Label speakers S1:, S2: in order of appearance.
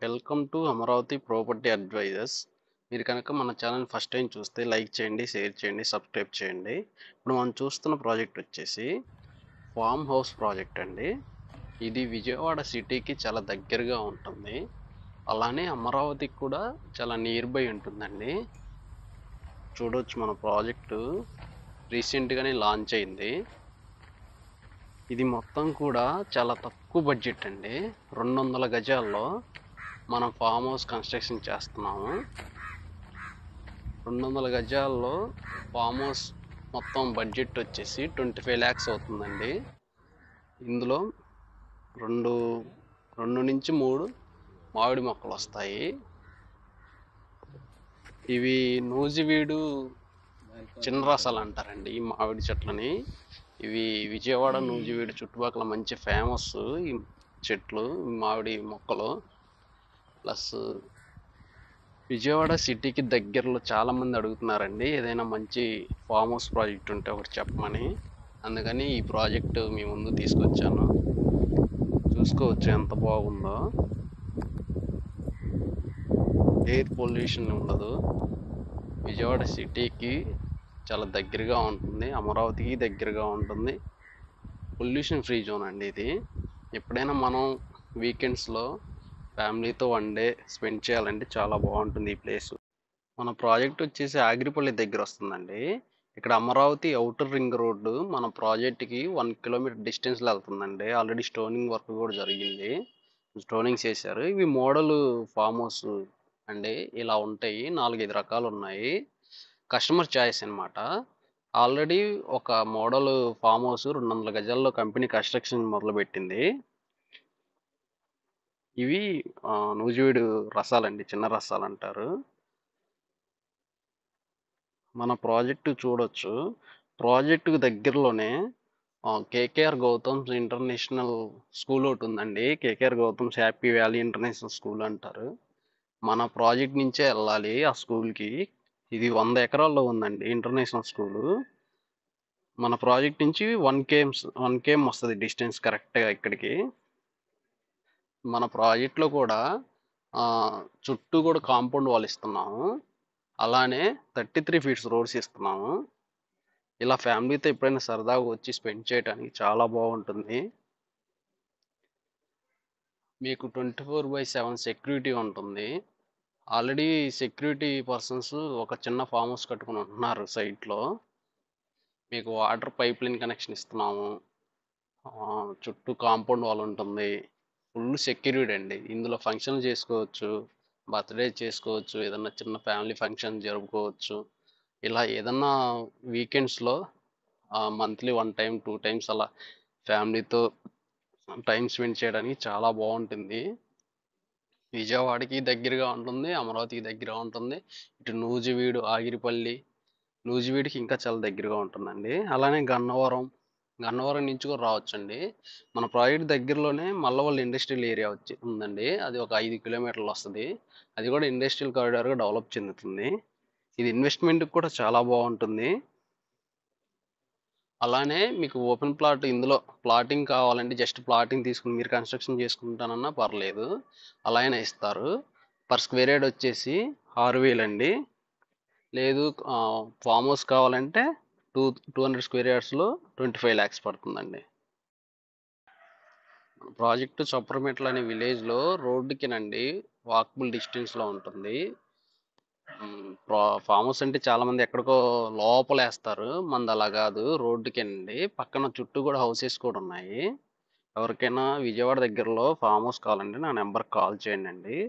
S1: Welcome to Amaravati property advisors. మీరు కనుక మన ఛానల్ ఫస్ట్ టైం చూస్తే లైక్ చేయండి, షేర్ చేయండి, సబ్స్క్రైబ్ చేయండి. ఇప్పుడు మనం చూస్తున్న ప్రాజెక్ట్ వచ్చేసి ఫామ్ హౌస్ ప్రాజెక్ట్ అండి. ఇది విజయవాడ సిటీకి చాలా దగ్గరగా ఉంటుంది. అలానే అమరావతికి కూడా చాలా నియర్ బై ఉంటుందండి. చూడవచ్చు, మన ప్రాజెక్టు రీసెంట్గానే లాంచ్ అయింది. ఇది మొత్తం కూడా చాలా తక్కువ బడ్జెట్ అండి. 200 గజాల్లో మనం ఫామ్ హౌస్ కన్స్ట్రక్షన్ చేస్తున్నాము. 200 గజాల్లో ఫామ్ హౌస్ మొత్తం బడ్జెట్ వచ్చేసి 25 lakhs అవుతుందండి. ఇందులో రెండు నుంచి 3 మామిడి మొక్కలు వస్తాయి. ఇవి నూజివీడు చిన్న రసాలు అంటారండి ఈ మామిడి చెట్లని. ఇవి విజయవాడ నూజివీడు చుట్టుపక్కల మంచి ఫేమస్ ఈ చెట్లు, మామిడి మొక్కలు. ప్లస్ విజయవాడ సిటీకి దగ్గరలో చాలా మంది అడుగుతున్నారండి ఏదైనా మంచి ఫామ్ హౌస్ ప్రాజెక్ట్ ఉంటే ఒకటి చెప్పమని. అందుకని ఈ ప్రాజెక్ట్ మీ ముందు తీసుకొచ్చాను. చూసుకోవచ్చు ఎంత బాగుందో. ఎయిర్ పొల్యూషన్ ఉండదు. విజయవాడ సిటీకి చాలా దగ్గరగా ఉంటుంది, అమరావతికి దగ్గరగా ఉంటుంది. పొల్యూషన్ ఫ్రీ జోన్ అండి ఇది. ఎప్పుడైనా మనం వీకెండ్స్లో ఫ్యామిలీతో 1 day స్పెండ్ చేయాలంటే చాలా బాగుంటుంది ఈ ప్లేస్. మన ప్రాజెక్ట్ వచ్చేసి ఆగిరిపల్లి దగ్గర వస్తుందండి. ఇక్కడ అమరావతి ఔటర్ రింగ్ రోడ్డు మన ప్రాజెక్ట్కి 1 kilometer డిస్టెన్స్లో వెళ్తుందండి. ఆల్రెడీ స్టోనింగ్ వర్క్ కూడా జరిగింది, స్టోనింగ్ చేశారు. ఇవి మోడల్ ఫామ్ హౌస్ అండి. ఇలా ఉంటాయి, 4-5 రకాలు ఉన్నాయి. కస్టమర్ చాయిస్ అనమాట. ఆల్రెడీ ఒక మోడల్ ఫామ్ హౌస్ 200 గజాల్లో కంపెనీ కన్స్ట్రక్షన్ మొదలుపెట్టింది. ఇవి నూజివీడు రసాలండి, చిన్న రసాలు అంటారు. మన ప్రాజెక్టు చూడొచ్చు. ప్రాజెక్టుకు దగ్గరలోనే కేకేఆర్ గౌతమ్స్ ఇంటర్నేషనల్ స్కూల్ ఒకటి ఉందండి. KKR Gautam's happy valley international school అంటారు. మన ప్రాజెక్ట్ నుంచే వెళ్ళాలి ఆ స్కూల్కి. ఇది 100 ఎకరాల్లో ఉందండి ఇంటర్నేషనల్ స్కూలు. మన ప్రాజెక్ట్ నుంచి 1 km వస్తుంది డిస్టెన్స్ కరెక్ట్గా ఇక్కడికి. మన ప్రాజెక్ట్లో కూడా చుట్టూ కూడా కాంపౌండ్ వాల్ ఇస్తున్నాము. అలానే 33 feet రోడ్స్ ఇస్తున్నాము. ఇలా ఫ్యామిలీతో ఎప్పుడైనా సరదాగా వచ్చి స్పెండ్ చేయడానికి చాలా బాగుంటుంది. మీకు 24/7 సెక్యూరిటీ ఉంటుంది. ఆల్రెడీ సెక్యూరిటీ పర్సన్స్ ఒక చిన్న ఫామ్ హౌస్ కట్టుకుని ఉంటున్నారు సైట్లో. మీకు వాటర్ పైప్ లైన్ కనెక్షన్ ఇస్తున్నాము. చుట్టూ కాంపౌండ్ వాల్ ఉంటుంది. ఫుల్ సెక్యూరిటీ అండి. ఇందులో ఫంక్షన్లు చేసుకోవచ్చు, బర్త్డే చేసుకోవచ్చు, ఏదన్నా చిన్న ఫ్యామిలీ ఫంక్షన్ జరుపుకోవచ్చు. ఇలా ఏదన్నా వీకెండ్స్లో మంత్లీ 1 time 2 times అలా ఫ్యామిలీతో టైం స్పెండ్ చేయడానికి చాలా బాగుంటుంది. విజయవాడకి దగ్గరగా ఉంటుంది, అమరావతికి దగ్గరగా ఉంటుంది. ఇటు నూజివీడు, ఆగిరిపల్లి, నూజివీడికి ఇంకా చాలా దగ్గరగా ఉంటుందండి. అలానే గన్నవరం నుంచి కూడా రావచ్చండి. మన ప్రాజెక్ట్ దగ్గరలోనే మల్లవల్లి ఇండస్ట్రియల్ ఏరియా ఉందండి. అది ఒక 5 kilometers వస్తుంది. అది కూడా ఇండస్ట్రియల్ కారిడార్గా డెవలప్ చెందుతుంది. ఇది ఇన్వెస్ట్మెంట్కి కూడా చాలా బాగుంటుంది. అలానే మీకు ఓపెన్ ప్లాట్, ఇందులో ప్లాటింగ్ కావాలంటే జస్ట్ ప్లాటింగ్ తీసుకుని మీరు కన్స్ట్రక్షన్ చేసుకుంటానన్నా పర్లేదు, అలా అయినా ఇస్తారు. పర్ స్క్వేర్ యార్డ్ వచ్చేసి 6,000 అండి. లేదు ఫామ్ హౌస్ కావాలంటే 200 square yardsలో 25 lakhs పడుతుందండి. ప్రాజెక్టు చొప్పరమెట్ల అనే విలేజ్లో రోడ్డుకినండి వాకబుల్ డిస్టెన్స్లో ఉంటుంది. ఫామ్ హౌస్ అంటే చాలా మంది ఎక్కడికో లోపల వేస్తారు, మనది అలా కాదు, రోడ్డుకేనండి. పక్కన చుట్టూ కూడా హౌసెస్ కూడా ఉన్నాయి. ఎవరికైనా విజయవాడ దగ్గరలో ఫామ్ హౌస్ కావాలంటే నా నెంబర్కి కాల్ చేయండి అండి.